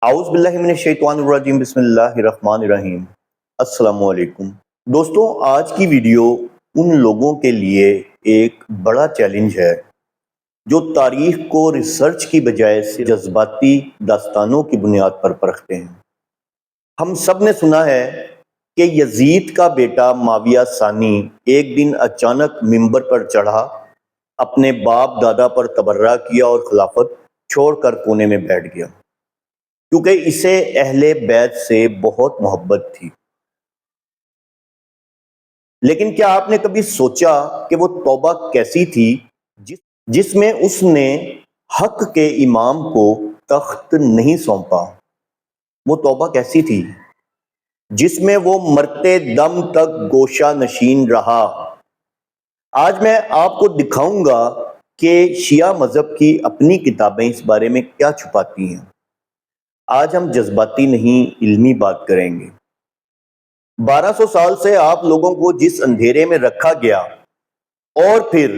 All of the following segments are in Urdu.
اعوذ باللہ من الشیطان الرجیم بسم اللہ الرحمن الرحیم۔ السلام علیکم دوستوں، آج کی ویڈیو ان لوگوں کے لیے ایک بڑا چیلنج ہے جو تاریخ کو ریسرچ کی بجائے سے جذباتی داستانوں کی بنیاد پر پرکھتے ہیں۔ ہم سب نے سنا ہے کہ یزید کا بیٹا معاویہ ثانی ایک دن اچانک منبر پر چڑھا، اپنے باپ دادا پر تبرہ کیا اور خلافت چھوڑ کر کونے میں بیٹھ گیا، کیونکہ اسے اہل بیت سے بہت محبت تھی۔ لیکن کیا آپ نے کبھی سوچا کہ وہ توبہ کیسی تھی جس میں اس نے حق کے امام کو تخت نہیں سونپا؟ وہ توبہ کیسی تھی جس میں وہ مرتے دم تک گوشہ نشین رہا؟ آج میں آپ کو دکھاؤں گا کہ شیعہ مذہب کی اپنی کتابیں اس بارے میں کیا چھپاتی ہیں۔ آج ہم جذباتی نہیں علمی بات کریں گے۔ 1200 سال سے آپ لوگوں کو جس اندھیرے میں رکھا گیا، اور پھر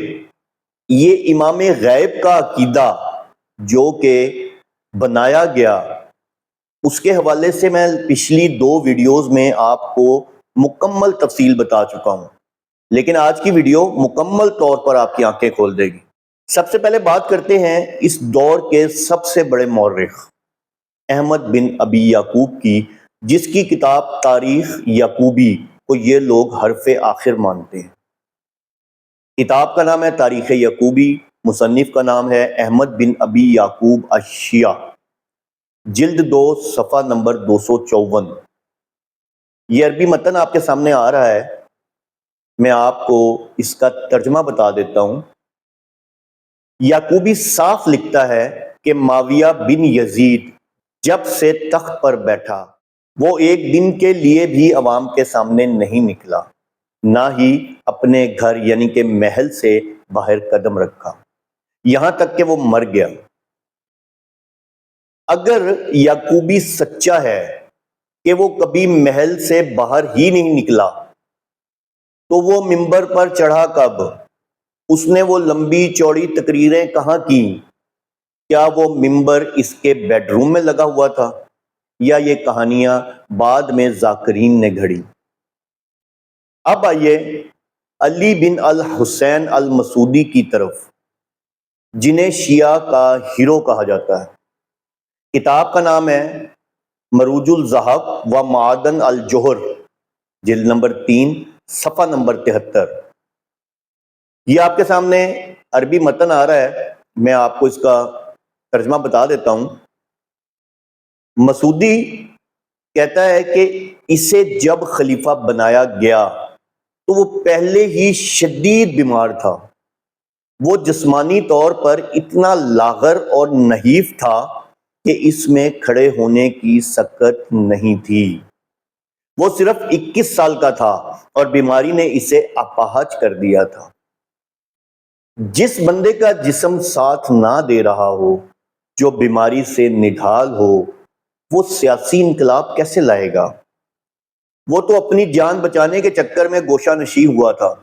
یہ امام غیب کا عقیدہ جو کہ بنایا گیا، اس کے حوالے سے میں پچھلی 2 ویڈیوز میں آپ کو مکمل تفصیل بتا چکا ہوں، لیکن آج کی ویڈیو مکمل طور پر آپ کی آنکھیں کھول دے گی۔ سب سے پہلے بات کرتے ہیں اس دور کے سب سے بڑے مورخ احمد بن ابی یعقوب کی، جس کی کتاب تاریخ یعقوبی کو یہ لوگ حرف آخر مانتے ہیں۔ کتاب کا نام ہے تاریخ یعقوبی، مصنف کا نام ہے احمد بن ابی یعقوب الشیعہ، جلد 2 صفحہ نمبر 254۔ یہ عربی متن آپ کے سامنے آ رہا ہے، میں آپ کو اس کا ترجمہ بتا دیتا ہوں۔ یعقوبی صاف لکھتا ہے کہ معاویہ بن یزید جب سے تخت پر بیٹھا، وہ ایک دن کے لیے بھی عوام کے سامنے نہیں نکلا، نہ ہی اپنے گھر یعنی کہ محل سے باہر قدم رکھا، یہاں تک کہ وہ مر گیا۔ اگر یعقوبی سچا ہے کہ وہ کبھی محل سے باہر ہی نہیں نکلا، تو وہ منبر پر چڑھا کب؟ اس نے وہ لمبی چوڑی تقریریں کہاں کی؟ کیا وہ ممبر اس کے بیڈ روم میں لگا ہوا تھا، یا یہ کہانیاں بعد میں ذاکرین نے گھڑی؟ اب آئیے علی بن الحسین المسعودی کی طرف، جنہیں شیعہ کا ہیرو کہا جاتا ہے۔ کتاب کا نام ہے مروج الذہب و معادن الجوہر، جلد نمبر 3 صفحہ نمبر 73۔ یہ آپ کے سامنے عربی متن آ رہا ہے، میں آپ کو اس کا ترجمہ بتا دیتا ہوں۔ مسعودی کہتا ہے کہ اسے جب خلیفہ بنایا گیا تو وہ پہلے ہی شدید بیمار تھا۔ وہ جسمانی طور پر اتنا لاغر اور نحیف تھا کہ اس میں کھڑے ہونے کی سکت نہیں تھی۔ وہ صرف 21 سال کا تھا اور بیماری نے اسے اپاہج کر دیا تھا۔ جس بندے کا جسم ساتھ نہ دے رہا ہو، جو بیماری سے نڈھال ہو، وہ سیاسی انقلاب کیسے لائے گا؟ وہ تو اپنی جان بچانے کے چکر میں گوشہ نشین ہوا تھا،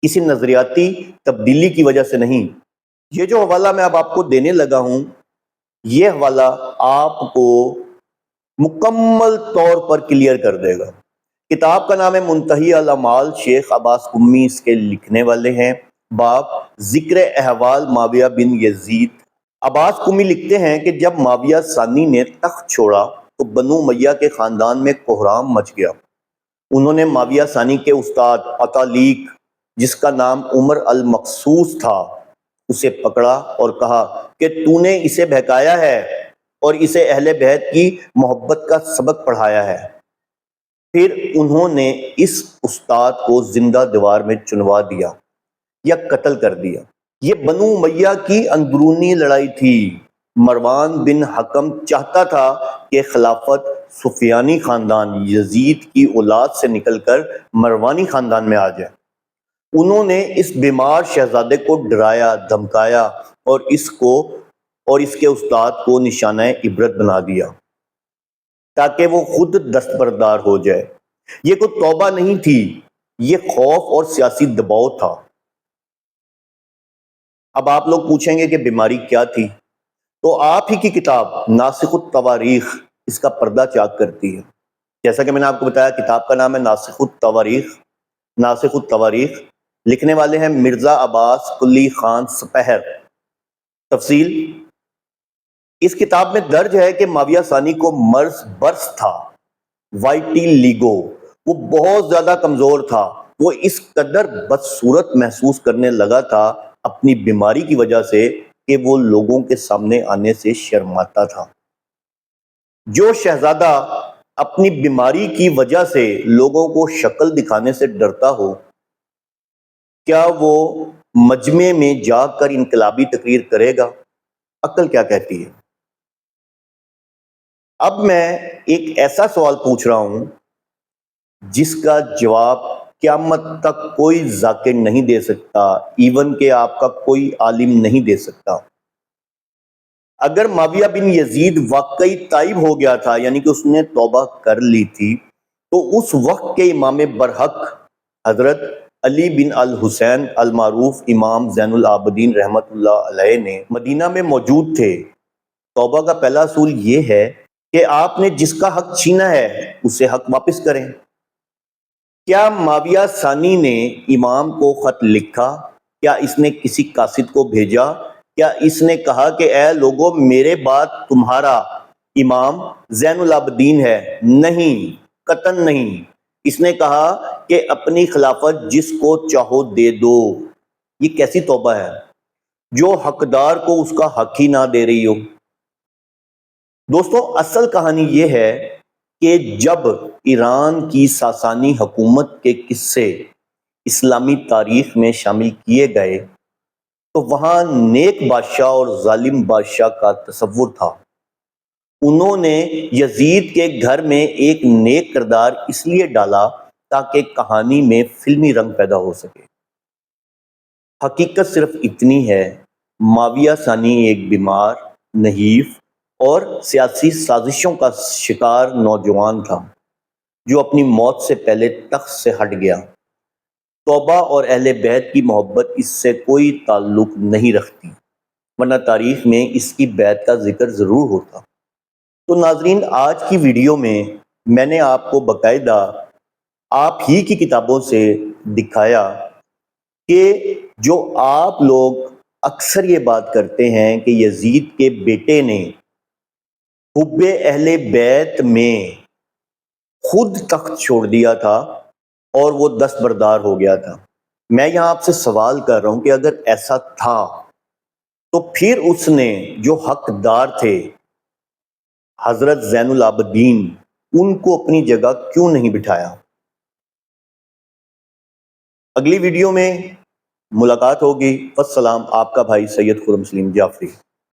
کسی نظریاتی تبدیلی کی وجہ سے نہیں۔ یہ جو حوالہ میں اب آپ کو دینے لگا ہوں، یہ حوالہ آپ کو مکمل طور پر کلیئر کر دے گا۔ کتاب کا نام ہے منتہی الاعمال، شیخ عباس قمی اس کے لکھنے والے ہیں۔ باب ذکر احوال معاویہ بن یزید۔ عباس قمی لکھتے ہیں کہ جب معاویہ ثانی نے تخت چھوڑا تو بنو امیہ کے خاندان میں کوہرام مچ گیا۔ انہوں نے معاویہ ثانی کے استاد عطالیق، جس کا نام عمر المقصوص تھا، اسے پکڑا اور کہا کہ تو نے اسے بہکایا ہے اور اسے اہل بیت کی محبت کا سبق پڑھایا ہے۔ پھر انہوں نے اس استاد کو زندہ دیوار میں چنوا دیا یا قتل کر دیا۔ یہ بنو امیہ کی اندرونی لڑائی تھی۔ مروان بن حکم چاہتا تھا کہ خلافت سفیانی خاندان یزید کی اولاد سے نکل کر مروانی خاندان میں آ جائے۔ انہوں نے اس بیمار شہزادے کو ڈرایا، دھمکایا اور اس کے استاد کو نشانہ عبرت بنا دیا تاکہ وہ خود دستبردار ہو جائے۔ یہ کوئی توبہ نہیں تھی، یہ خوف اور سیاسی دباؤ تھا۔ اب آپ لوگ پوچھیں گے کہ بیماری کیا تھی؟ تو آپ ہی کی کتاب ناسخ التواریخ اس کا پردہ چاک کرتی ہے. جیسا کہ میں نے آپ کو بتایا کتاب کا نام ہے ناسخ التواریخ. ناسخ التواریخ لکھنے والے ہیں مرزا عباس قلی خان سپہر. تفصیل اس کتاب میں درج ہے کہ معاویہ ثانی کو مرض برس تھا، وائٹی لیگو. وہ بہت زیادہ کمزور تھا. وہ اس قدر بدصورت محسوس کرنے لگا تھا اپنی بیماری کی وجہ سے کہ وہ لوگوں کے سامنے آنے سے شرماتا تھا. جو شہزادہ اپنی بیماری کی وجہ سے لوگوں کو شکل دکھانے سے ڈرتا ہو، کیا وہ مجمع میں جا کر انقلابی تقریر کرے گا؟ عقل کیا کہتی ہے؟ اب میں ایک ایسا سوال پوچھ رہا ہوں جس کا جواب قیامت تک کوئی ذاکر نہیں دے سکتا، ایون کہ آپ کا کوئی عالم نہیں دے سکتا. اگر معاویہ بن یزید واقعی تائب ہو گیا تھا، یعنی کہ اس نے توبہ کر لی تھی، تو اس وقت کے امام برحق حضرت علی بن الحسین المعروف امام زین العابدین رحمت اللہ علیہ نے مدینہ میں موجود تھے. توبہ کا پہلا اصول یہ ہے کہ آپ نے جس کا حق چھینا ہے اسے حق واپس کریں. کیا معاویہ ثانی نے امام کو خط لکھا؟ کیا اس نے کسی قاصد کو بھیجا؟ کیا اس نے کہا کہ اے لوگو میرے بعد تمہارا امام زین العابدین ہے؟ نہیں، قطعاً نہیں. اس نے کہا کہ اپنی خلافت جس کو چاہو دے دو. یہ کیسی توبہ ہے جو حقدار کو اس کا حق ہی نہ دے رہی ہو؟ دوستو، اصل کہانی یہ ہے کہ جب ایران کی ساسانی حکومت کے قصے اسلامی تاریخ میں شامل کیے گئے تو وہاں نیک بادشاہ اور ظالم بادشاہ کا تصور تھا. انہوں نے یزید کے گھر میں ایک نیک کردار اس لیے ڈالا تاکہ کہانی میں فلمی رنگ پیدا ہو سکے. حقیقت صرف اتنی ہے، معاویہ ثانی ایک بیمار، نحیف اور سیاسی سازشوں کا شکار نوجوان تھا جو اپنی موت سے پہلے تخت سے ہٹ گیا. توبہ اور اہل بیت کی محبت اس سے کوئی تعلق نہیں رکھتی، ورنہ تاریخ میں اس کی بیت کا ذکر ضرور ہوتا. تو ناظرین، آج کی ویڈیو میں نے آپ کو باقاعدہ آپ ہی کی کتابوں سے دکھایا کہ جو آپ لوگ اکثر یہ بات کرتے ہیں کہ یزید کے بیٹے نے حب اہل بیت میں خود تخت چھوڑ دیا تھا اور وہ دستبردار ہو گیا تھا. میں یہاں آپ سے سوال کر رہا ہوں کہ اگر ایسا تھا تو پھر اس نے جو حقدار تھے حضرت زین العابدین، ان کو اپنی جگہ کیوں نہیں بٹھایا؟ اگلی ویڈیو میں ملاقات ہوگی. والسلام. آپ کا بھائی سید خرم سلیم جعفری.